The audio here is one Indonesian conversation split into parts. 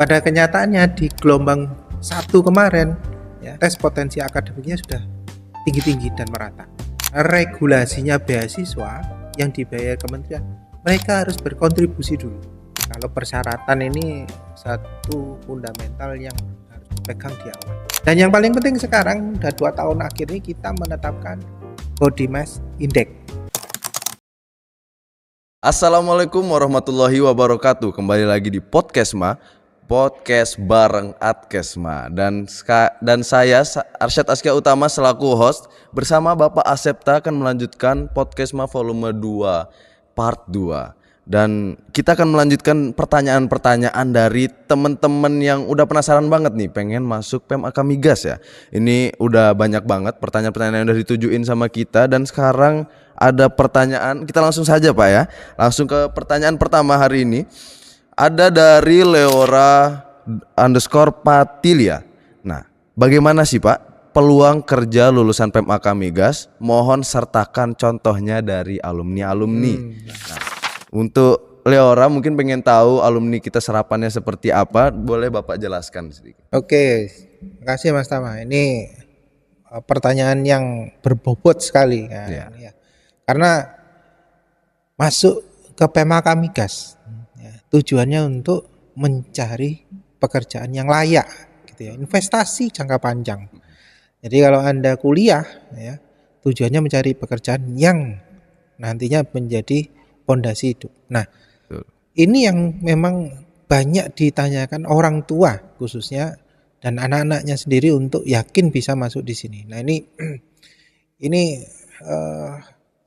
Pada kenyataannya di gelombang 1 kemarin, ya, tes potensi akademiknya sudah tinggi-tinggi dan merata. Regulasinya beasiswa yang dibayar kementerian, mereka harus berkontribusi dulu. Kalau persyaratan ini satu fundamental yang harus dipegang di awal. Dan yang paling penting sekarang udah 2 tahun akhir ini kita menetapkan body mass index. Assalamualaikum warahmatullahi wabarakatuh. Kembali lagi di Podcastma, podcast bareng Adkesma. Dan saya Arsyad Askia Utama selaku host bersama Bapak Asepta akan melanjutkan Podcastma volume 2 part 2. Dan kita akan melanjutkan pertanyaan-pertanyaan dari teman-teman yang udah penasaran banget nih pengen masuk PMAK Migas ya. Ini udah banyak banget pertanyaan-pertanyaan yang udah ditujuin sama kita. Dan sekarang ada pertanyaan, kita langsung saja Pak ya. Langsung ke pertanyaan pertama hari ini. Ada dari Leora_Patilia. Nah, bagaimana sih Pak peluang kerja lulusan PMAK Migas? Mohon sertakan contohnya dari alumni-alumni. Nah, untuk Leora mungkin pengen tahu alumni kita serapannya seperti apa, boleh Bapak jelaskan sedikit. Oke, terima kasih Mas Tama. Ini pertanyaan yang berbobot sekali kan, ya. Karena masuk ke PMAK Migas ya, tujuannya untuk mencari pekerjaan yang layak gitu ya, investasi jangka panjang. Jadi kalau Anda kuliah ya, tujuannya mencari pekerjaan yang nantinya menjadi fondasi hidup. Nah, ini yang memang banyak ditanyakan orang tua khususnya dan anak-anaknya sendiri untuk yakin bisa masuk di sini. Nah, ini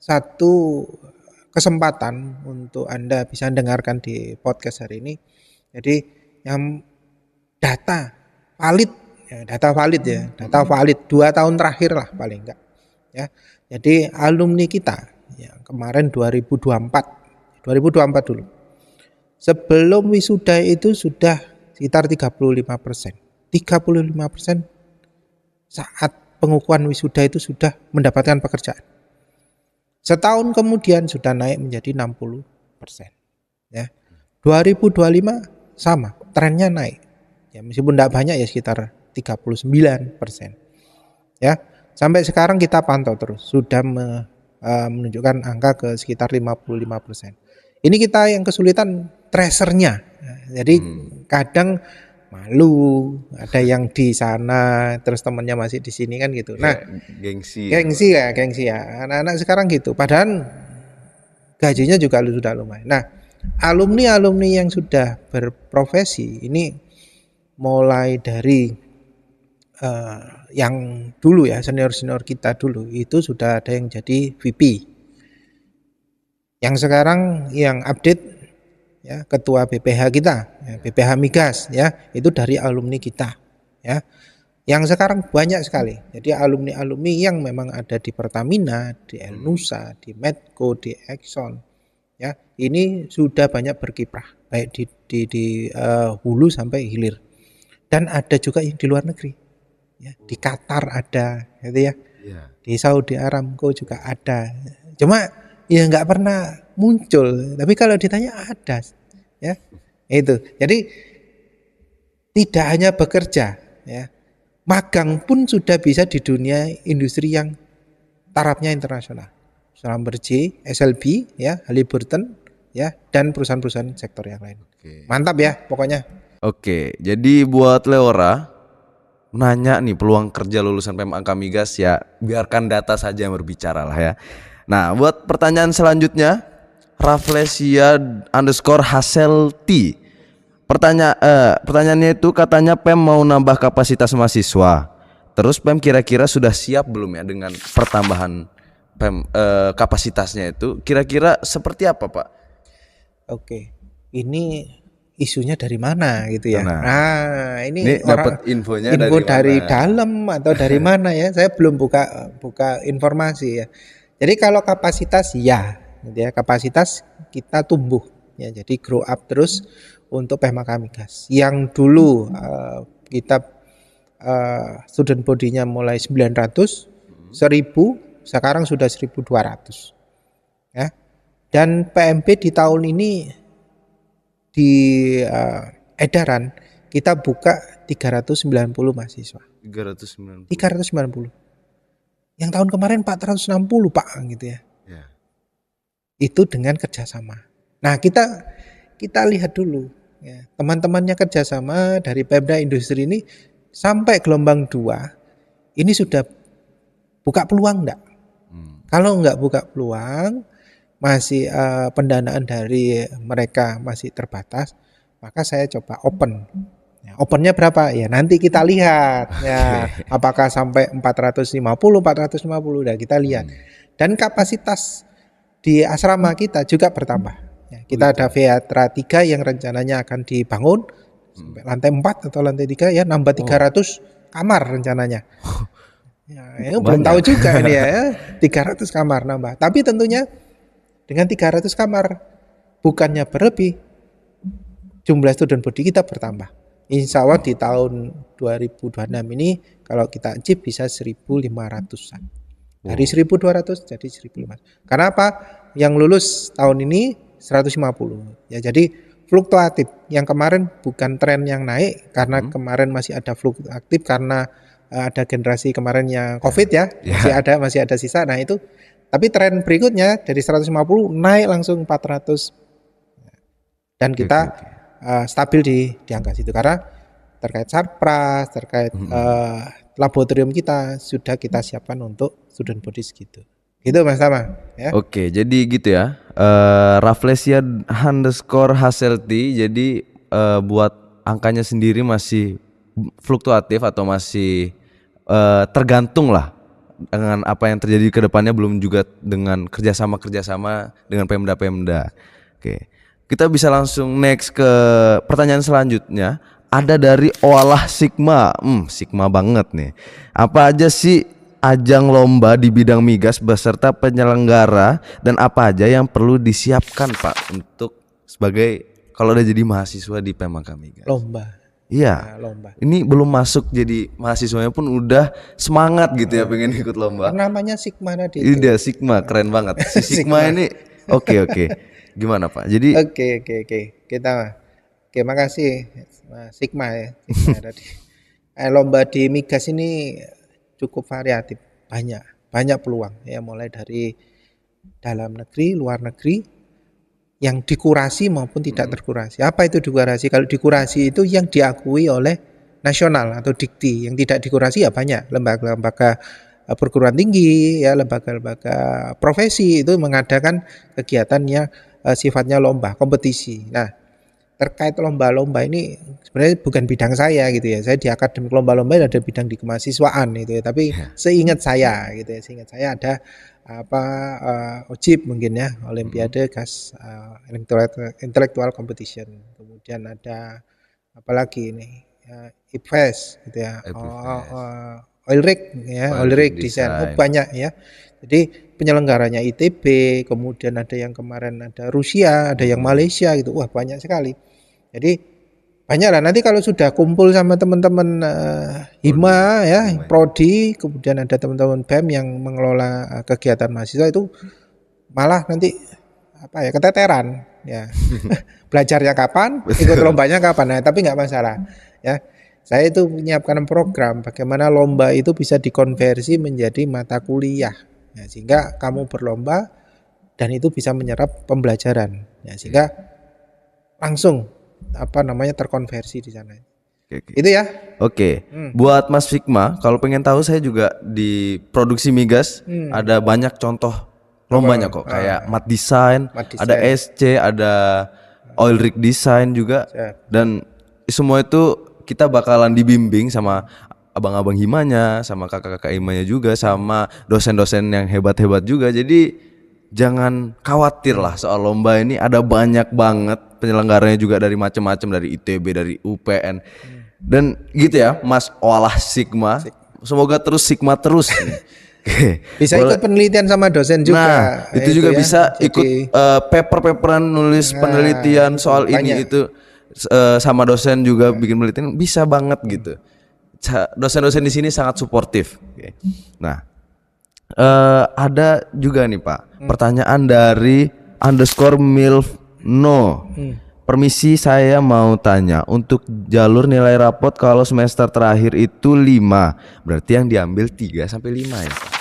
satu kesempatan untuk Anda bisa dengarkan di podcast hari ini. Jadi yang data valid ya, data valid 2 tahun terakhir lah paling enggak ya. Jadi alumni kita ya, kemarin 2024 dulu. Sebelum wisuda itu sudah sekitar 35%. 35% saat pengukuhan wisuda itu sudah mendapatkan pekerjaan. Setahun kemudian sudah naik menjadi 60%. Ya. 2025 sama, trennya naik. Ya, meskipun tidak banyak ya sekitar 39%. Ya. Sampai sekarang kita pantau terus sudah menunjukkan angka ke sekitar 55%. Ini kita yang kesulitan tracernya. Jadi kadang malu, ada yang di sana terus temannya masih di sini kan gitu. Nah, gengsi ya. Anak-anak sekarang gitu. Padahal gajinya juga sudah lumayan. Nah, alumni yang sudah berprofesi ini mulai dari yang dulu ya, senior kita dulu itu sudah ada yang jadi VP. Yang sekarang yang update ya, ketua BPH kita, ya, BPH Migas ya, itu dari alumni kita ya. Yang sekarang banyak sekali. Jadi alumni yang memang ada di Pertamina, di Elnusa, di Medco, di Exxon ya. Ini sudah banyak berkiprah baik di hulu sampai hilir. Dan ada juga yang di luar negeri. Ya, di Qatar ada gitu ya. Di Saudi Aramco juga ada. Cuma ya nggak pernah muncul, tapi kalau ditanya ada ya itu. Jadi tidak hanya bekerja ya, magang pun sudah bisa di dunia industri yang tarafnya internasional. Schlumberger, SLB ya, Halliburton ya, dan perusahaan-perusahaan sektor yang lain. Mantap ya pokoknya. Oke, jadi buat Leora nanya nih peluang kerja lulusan PMAK Migas ya, biarkan data saja yang berbicara lah ya. Nah, buat pertanyaan selanjutnya, Raflesia_Haselti. Pertanyaannya itu katanya PEM mau nambah kapasitas mahasiswa. Terus PEM kira-kira sudah siap belum ya dengan pertambahan PEM kapasitasnya itu? Kira-kira seperti apa, Pak? Oke. Ini isunya dari mana gitu ya? Nah, ini dapat infonya info dari mana? dalam atau dari mana ya? Saya belum buka informasi ya. Jadi kalau kapasitas ya, kapasitas kita tumbuh ya, jadi grow up terus untuk PMAK Migas. Yang dulu kita student body-nya mulai 900, 1000, sekarang sudah 1200 ya. Dan PMB di tahun ini di edaran kita buka 390 mahasiswa. 390. 390. Yang tahun kemarin 460 Pak gitu ya. Ya. Itu dengan kerjasama. Nah kita lihat dulu ya, teman-temannya kerjasama dari Pemda Industri ini sampai gelombang 2 ini sudah buka peluang enggak? Kalau enggak buka peluang, masih pendanaan dari mereka masih terbatas, maka saya coba open. Ya, opennya berapa? Ya nanti kita lihat ya, apakah sampai 450, 450 dan kita lihat. Dan kapasitas di asrama kita juga bertambah. Ya, kita ada Veatra 3 yang rencananya akan dibangun sampai lantai 4 atau lantai 3 ya, nambah 300 kamar rencananya. Ya, belum tahu juga ini ya, 300 kamar nambah. Tapi tentunya dengan 300 kamar bukannya berlebih, jumlah student body kita bertambah. Insya Allah di tahun 2026 ini kalau kita achieve bisa 1.500-an. Dari 1.200 jadi 1.500. Karena apa? Yang lulus tahun ini 150. Ya jadi fluktuatif. Yang kemarin bukan tren yang naik karena kemarin masih ada fluktuatif karena ada generasi kemarin yang COVID ya. Masih ada sisa. Nah itu. Tapi tren berikutnya dari 150 naik langsung 400. Dan kita stabil di angka situ karena terkait sarpras, terkait laboratorium kita sudah kita siapkan untuk student body segitu. Gitu Mas Tama ya. Oke, jadi gitu ya. Rafflesia_Haselty. Jadi buat angkanya sendiri masih fluktuatif atau masih tergantung lah dengan apa yang terjadi ke depannya, belum juga dengan kerjasama dengan Pemda. Oke. Kita bisa langsung next ke pertanyaan selanjutnya. Ada dari Oalah Sigma. Sigma banget nih. Apa aja sih ajang lomba di bidang migas beserta penyelenggara dan apa aja yang perlu disiapkan Pak untuk sebagai kalau udah jadi mahasiswa di PMK Migas? Lomba. Iya. Nah, lomba. Ini belum masuk jadi mahasiswanya pun udah semangat gitu ya pengen ikut lomba. Namanya Sigma tadi. Iya, Sigma keren banget. Si Sigma ini oke. Gimana Pak? Jadi Oke. Makasih Mas Sigma ya. Sigma tadi. Lomba di migas ini cukup variatif, banyak peluang ya, mulai dari dalam negeri, luar negeri, yang dikurasi maupun tidak terkurasi. Apa itu dikurasi? Kalau dikurasi itu yang diakui oleh nasional atau dikti, yang tidak dikurasi ya banyak lembaga-lembaga perguruan tinggi ya, lembaga-lembaga profesi itu mengadakan kegiatan yang sifatnya lomba, kompetisi. Nah, terkait lomba-lomba ini sebenarnya bukan bidang saya gitu ya. Saya di akademik lomba-lomba ada bidang di kemahasiswaan gitu ya. Tapi seingat saya gitu ya, ada OJIP mungkin ya, Olimpiade Gas Intellectual Competition. Kemudian ada apalagi ini IPFES gitu ya. Oil rig design. Banyak ya. Jadi penyelenggaranya ITB, kemudian ada yang kemarin ada Rusia, ada yang Malaysia gitu. Wah, banyak sekali. Jadi banyak lah, nanti kalau sudah kumpul sama teman-teman Hima ya, Prodi, kemudian ada teman-teman BEM yang mengelola kegiatan mahasiswa itu malah nanti keteteran ya. Belajarnya kapan, ikut lombanya kapan. Nah, tapi nggak masalah ya. Saya itu menyiapkan program bagaimana lomba itu bisa dikonversi menjadi mata kuliah. Ya, sehingga kamu berlomba dan itu bisa menyerap pembelajaran ya, sehingga langsung terkonversi di sana. Oke. Itu ya. Oke. Buat Mas Sigma, kalau pengen tahu saya juga di produksi migas ada banyak contoh lombanya kok, kayak mat design, ada SC, ada oil rig design juga. Dan semua itu kita bakalan dibimbing sama abang-abang himanya, sama kakak-kakak himanya juga, sama dosen-dosen yang hebat-hebat juga. Jadi jangan khawatir lah soal lomba ini, ada banyak banget penyelenggaranya juga dari macam-macam, dari ITB, dari UPN. Dan gitu ya, Mas Oalah Sigma. Semoga terus Sigma terus. Bisa ikut penelitian sama dosen juga. Nah, itu juga ya, bisa ikut paper-paperan nulis penelitian soal banyak. Ini itu sama dosen juga bikin penelitian, bisa banget gitu. Dosen-dosen di sini sangat suportif. Nah, ada juga nih Pak pertanyaan dari _milfno. permisi saya mau tanya, untuk jalur nilai rapot kalau semester terakhir itu 5, berarti yang diambil 3 sampai 5 ya Pak?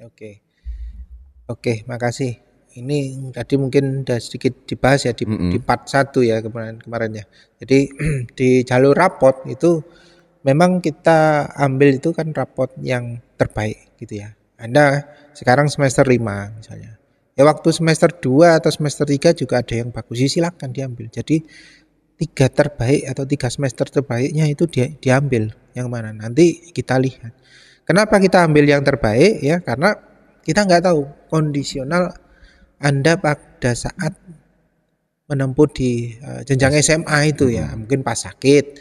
Oke. Oke, makasih. Ini tadi mungkin udah sedikit dibahas ya di part 1 ya kemarin ya. Jadi di jalur rapot itu memang kita ambil itu kan rapot yang terbaik gitu ya. Anda sekarang semester 5 misalnya. Ya waktu semester 2 atau semester 3 juga ada yang bagus, ya silakan diambil. Jadi 3 terbaik atau 3 semester terbaiknya itu diambil yang mana nanti kita lihat. Kenapa kita ambil yang terbaik ya? Karena kita nggak tahu kondisional Anda pada saat menempuh di jenjang SMA itu ya, mungkin pas sakit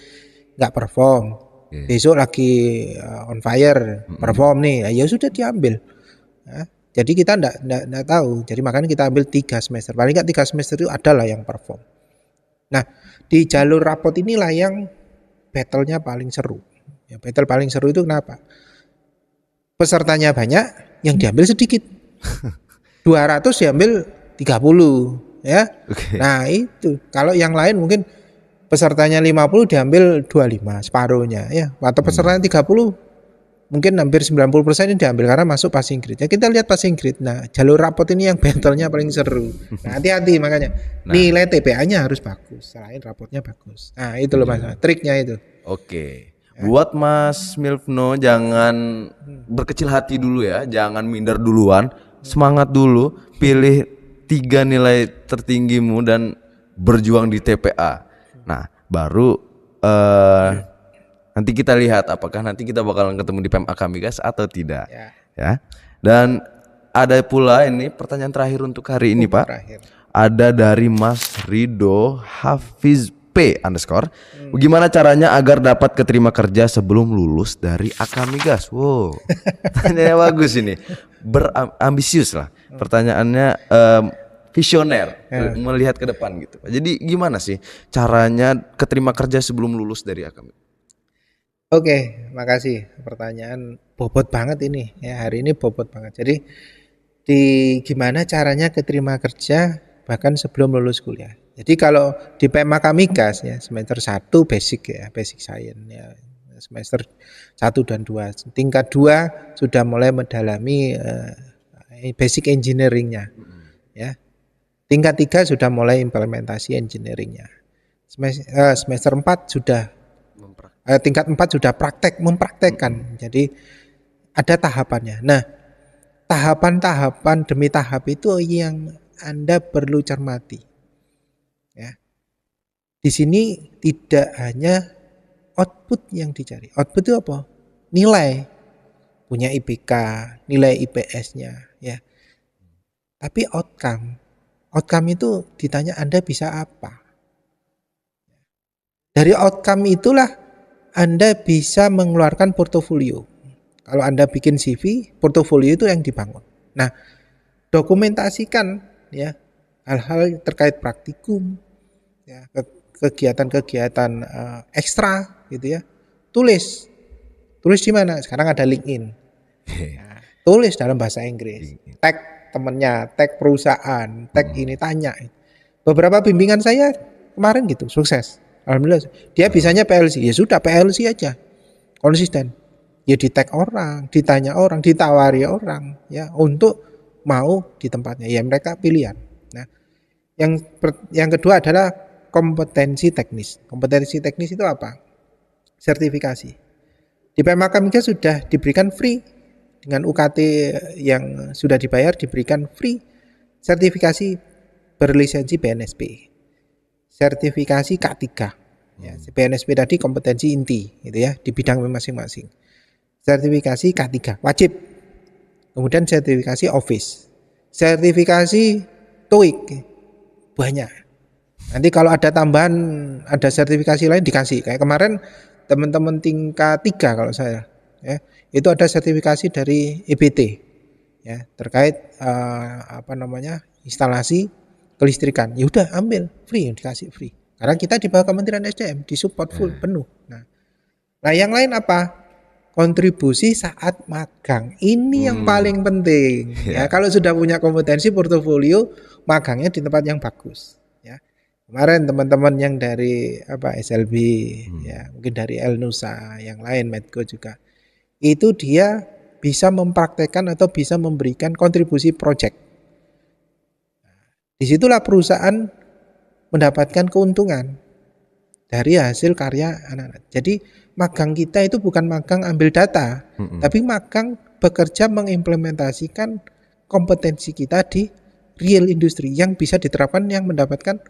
nggak perform, besok lagi on fire perform nih, ya sudah diambil. Ya, jadi kita nggak tahu, jadi makanya kita ambil 3 semester, paling nggak 3 semester itu adalah yang perform. Nah di jalur rapot inilah yang battle-nya paling seru. Ya, battle paling seru itu kenapa? Pesertanya banyak, yang diambil sedikit. 200 diambil 30 ya. Nah itu kalau yang lain mungkin pesertanya 50 diambil 25 separuhnya ya, atau pesertanya 30 mungkin hampir 90% ini diambil karena masuk passing grade ya. Kita lihat passing grade. Nah jalur rapot ini yang battle-nya paling seru. Nah hati-hati makanya nilai TPA-nya harus bagus selain rapotnya bagus. Nah itu loh mas, triknya itu. Oke. Buat Mas Milvno jangan berkecil hati dulu ya, jangan minder duluan, semangat dulu, pilih 3 nilai tertinggimu dan berjuang di TPA. Nah baru nanti kita lihat apakah nanti kita bakalan ketemu di PMA Kamigas atau tidak ya. Dan ada pula ini pertanyaan terakhir untuk hari ini Pak. Ada dari Mas Rido Hafiz P _ bagaimana caranya agar dapat keterima kerja sebelum lulus dari Akamigas? Wow, pertanyaannya bagus ini, berambisius lah pertanyaannya, visioner, melihat ke depan gitu. Jadi gimana sih caranya keterima kerja sebelum lulus dari Akamigas? Oke, makasih, pertanyaan bobot banget ini ya, hari ini bobot banget. Jadi gimana caranya keterima kerja bahkan sebelum lulus kuliah. Jadi kalau di PMA Kamigas ya semester 1 basic ya, basic science ya, semester 1 dan 2. Tingkat 2 sudah mulai mendalami basic engineeringnya ya. Tingkat 3 sudah mulai implementasi engineeringnya. Semester 4 sudah tingkat 4 sudah mempraktekkan. Jadi ada tahapannya. Nah, tahapan-tahapan demi tahap itu yang Anda perlu cermati. Ya. Di sini tidak hanya output yang dicari. Output itu apa? Nilai. Punya IPK, nilai IPS-nya ya. Tapi outcome. Outcome itu ditanya Anda bisa apa? Dari outcome itulah Anda bisa mengeluarkan portofolio. Kalau Anda bikin CV, portofolio itu yang dibangun. Nah, dokumentasikan ya hal-hal terkait praktikum, ya, kegiatan-kegiatan ekstra gitu ya. Tulis di mana? Sekarang ada LinkedIn. Nah, tulis dalam bahasa Inggris. Tag temennya, tag perusahaan, tag ini, tanya. Beberapa bimbingan saya kemarin gitu, sukses. Alhamdulillah. Dia bisanya PLC, ya sudah PLC aja, konsisten. Ya di tag orang, ditanya orang, ditawari orang, ya untuk mau di tempatnya. Ya mereka pilihan. Nah, yang kedua adalah kompetensi teknis. Kompetensi teknis itu apa? Sertifikasi. Di PMA Kamigas sudah diberikan free dengan UKT yang sudah dibayar, diberikan free sertifikasi berlisensi BNSP, sertifikasi K3. Ya, BNSP tadi kompetensi inti, gitu ya, di bidang masing-masing. Sertifikasi K3 wajib. Kemudian sertifikasi Office, sertifikasi TOEIC banyak. Nanti kalau ada tambahan, ada sertifikasi lain dikasih. Kayak kemarin teman-teman tingkat 3 kalau saya, ya, itu ada sertifikasi dari EBT, ya, terkait instalasi kelistrikan. Ya udah ambil free, yang dikasih free. Karena kita di bawah Kementerian SDM, disupport full penuh. Nah, yang lain apa? Kontribusi saat magang. Ini yang paling penting. Ya, kalau sudah punya kompetensi portofolio, magangnya di tempat yang bagus. Ya. Kemarin teman-teman yang dari SLB, ya mungkin dari El Nusa, yang lain Medco juga, itu dia bisa mempraktekkan atau bisa memberikan kontribusi project. Disitulah perusahaan mendapatkan keuntungan dari hasil karya anak-anak. Jadi magang kita itu bukan magang ambil data, tapi magang bekerja mengimplementasikan kompetensi kita di real industri yang bisa diterapkan, yang mendapatkan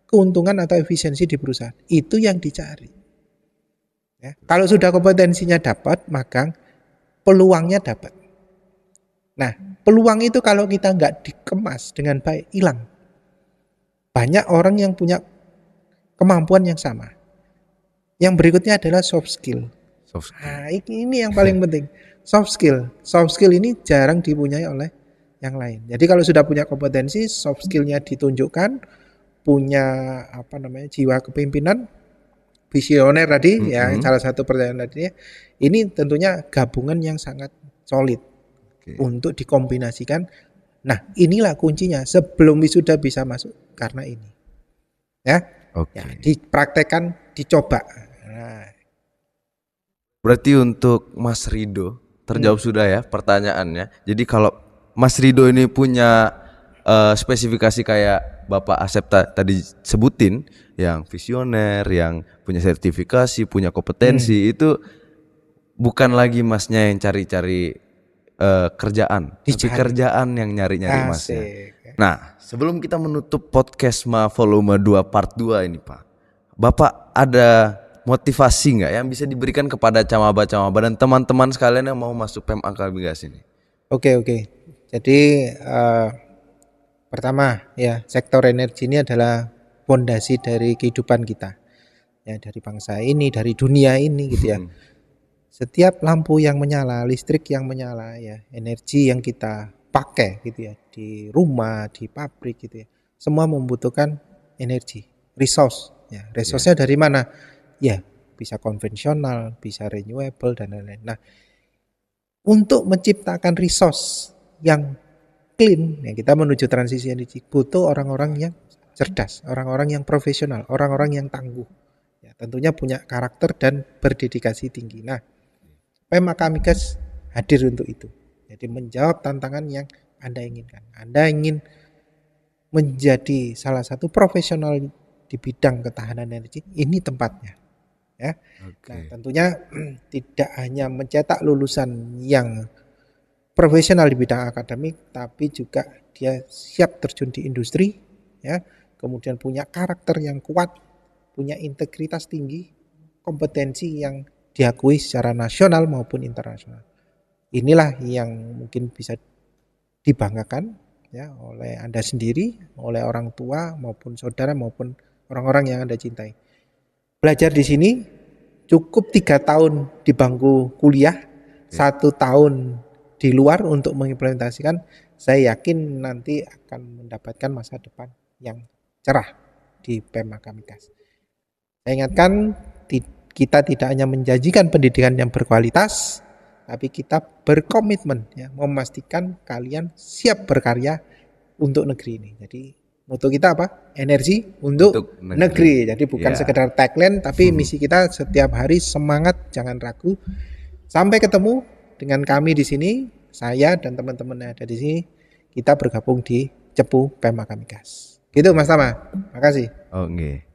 keuntungan atau efisiensi di perusahaan. Itu yang dicari. Ya. Kalau sudah kompetensinya dapat, magang, peluangnya dapat. Nah, peluang itu kalau kita nggak dikemas dengan baik, hilang. Banyak orang yang punya kemampuan yang sama. Yang berikutnya adalah soft skill. Nah, ini yang paling penting. Soft skill. Soft skill ini jarang dipunyai oleh yang lain. Jadi kalau sudah punya kompetensi, soft skillnya ditunjukkan, punya jiwa kepemimpinan, visioner tadi, ya salah satu pertanyaan tadi. Ini tentunya gabungan yang sangat solid untuk dikombinasikan. Nah, inilah kuncinya. Sebelum wisuda bisa masuk karena ini. Ya. Ya, dipraktekkan, dicoba. Nah. Berarti untuk Mas Rido terjawab sudah ya pertanyaannya. Jadi kalau Mas Rido ini punya spesifikasi kayak Bapak Asep tadi sebutin, yang visioner, yang punya sertifikasi, punya kompetensi, itu bukan lagi Masnya yang cari-cari kerjaan, tapi kerjaan yang nyari-nyari Masnya. Nah, sebelum kita menutup podcast volume 2 part 2 ini Pak, Bapak ada motivasi nggak yang bisa diberikan kepada camaba-camaba dan teman-teman sekalian yang mau masuk PEM Migas ini? Oke. Jadi pertama ya, sektor energi ini adalah fondasi dari kehidupan kita. Ya, dari bangsa ini, dari dunia ini gitu ya. Setiap lampu yang menyala, listrik yang menyala, ya, energi yang kita pakai gitu ya, di rumah, di pabrik gitu ya, semua membutuhkan energi, resource. Ya, resource-nya dari mana? Ya, bisa konvensional, bisa renewable dan lain-lain. Nah, untuk menciptakan resource yang clean, ya, kita menuju transisi energi, butuh orang-orang yang cerdas, orang-orang yang profesional, orang-orang yang tangguh. Ya, tentunya punya karakter dan berdedikasi tinggi. Nah, PEM Migas hadir untuk itu. Jadi menjawab tantangan yang Anda inginkan. Anda ingin menjadi salah satu profesional di bidang ketahanan energi, ini tempatnya. Ya. Nah, tentunya tidak hanya mencetak lulusan yang profesional di bidang akademik, tapi juga dia siap terjun di industri, ya. Kemudian punya karakter yang kuat, punya integritas tinggi, kompetensi yang diakui secara nasional maupun internasional. Inilah yang mungkin bisa dibanggakan ya oleh Anda sendiri, oleh orang tua maupun saudara maupun orang-orang yang Anda cintai. Belajar di sini cukup 3 tahun di bangku kuliah, 1 tahun di luar untuk mengimplementasikan. Saya yakin nanti akan mendapatkan masa depan yang cerah di PEM Migas. Saya ingatkan, kita tidak hanya menjanjikan pendidikan yang berkualitas, tapi kita berkomitmen ya, memastikan kalian siap berkarya untuk negeri ini. Jadi moto kita apa? Energi untuk negeri. Jadi bukan sekedar tagline, tapi misi kita setiap hari semangat, jangan ragu. Sampai ketemu dengan kami di sini, saya dan teman-teman yang ada di sini, kita bergabung di Cepu PEM Migas. Gitu Mas Tama. Makasih. Oke.